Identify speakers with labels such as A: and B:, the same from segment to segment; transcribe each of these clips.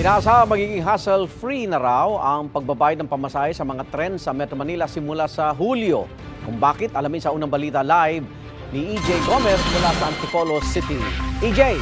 A: Inaasahang magiging hassle-free na raw ang pagbabayad ng pamasahe sa mga tren sa Metro Manila simula sa Hulyo. Kung bakit, alamin sa unang balita live ni EJ Gomez mula sa Antipolo City. EJ!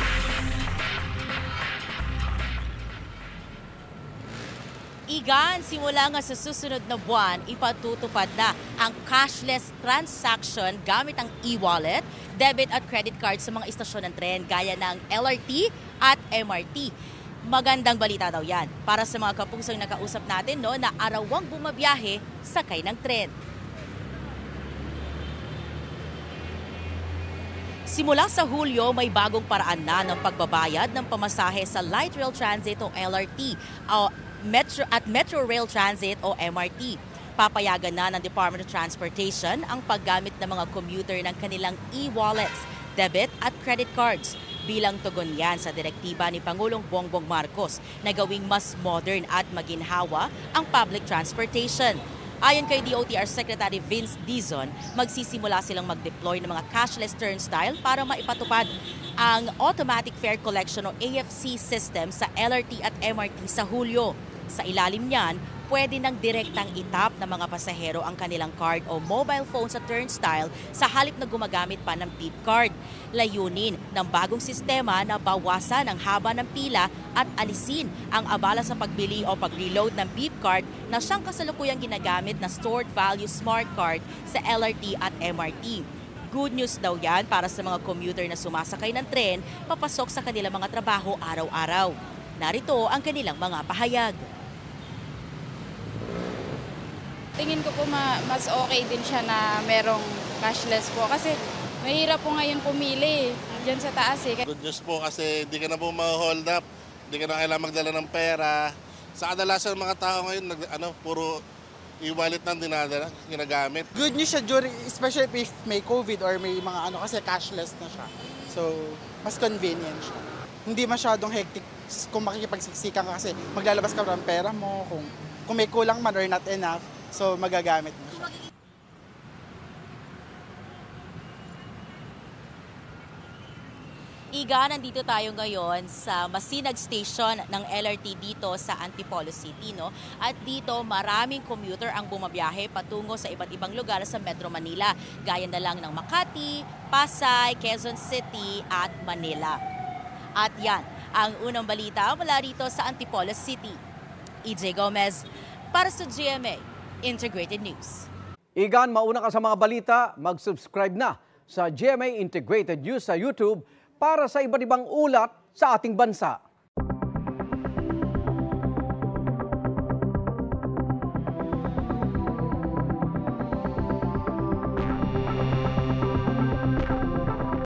B: Igan, simula nga sa susunod na buwan, ipatutupad na ang cashless transaction gamit ang e-wallet, debit at credit card sa mga istasyon ng tren gaya ng LRT at MRT. Magandang balita daw yan para sa mga kapusang nakausap natin na arawang bumabiyahe sakay ng tren. Simula sa Hulyo, may bagong paraan na ng pagbabayad ng pamasahe sa Light Rail Transit o LRT at Metro Rail Transit o MRT. Papayagan na ng Department of Transportation ang paggamit ng mga commuter ng kanilang e-wallets, debit at credit cards. Bilang tugon yan sa direktiba ni Pangulong Bongbong Marcos na gawing mas modern at maginhawa ang public transportation. Ayon kay DOTR Secretary Vince Dizon, magsisimula silang mag-deploy ng mga cashless turnstile para maipatupad ang automatic fare collection o AFC system sa LRT at MRT sa Hulyo. Sa ilalim niyan, pwede nang direktang itap ng mga pasahero ang kanilang card o mobile phone sa turnstile sa halip na gumagamit pa ng beep card. Layunin ng bagong sistema na bawasan ang haba ng pila at alisin ang abala sa pagbili o pag-reload ng beep card na siyang kasalukuyang ginagamit na stored value smart card sa LRT at MRT. Good news daw yan para sa mga commuter na sumasakay ng tren papasok sa kanilang mga trabaho araw-araw. Narito ang kanilang mga pahayag.
C: Tingin ko po mas okay din siya na merong cashless po kasi mahirap po ngayon pumili dyan sa taas eh.
D: Good news po kasi hindi ka na po ma-hold up, hindi ka na kailangan magdala ng pera. Sa kadalasan ng mga tao ngayon, puro e-wallet na ginagamit.
E: Good news siya especially if may COVID or may mga kasi cashless na siya. So, mas convenient siya. Hindi masyadong hectic kung makikipagsiksikan ka kasi maglalabas ka ng pera mo, kung may kulang man or not enough, so magagamit mo siya.
B: Iga, nandito tayo ngayon sa Masinag Station ng LRT dito sa Antipolo City. At dito maraming commuter ang bumabiyahe patungo sa iba't ibang lugar sa Metro Manila. Gaya na lang ng Makati, Pasay, Quezon City at Manila. At yan, ang unang balita mula rito sa Antipolo City. EJ Gomez para sa GMA Integrated News.
A: Igan, mauna ka sa mga balita, mag-subscribe na sa GMA Integrated News sa YouTube para sa iba't ibang ulat sa ating bansa.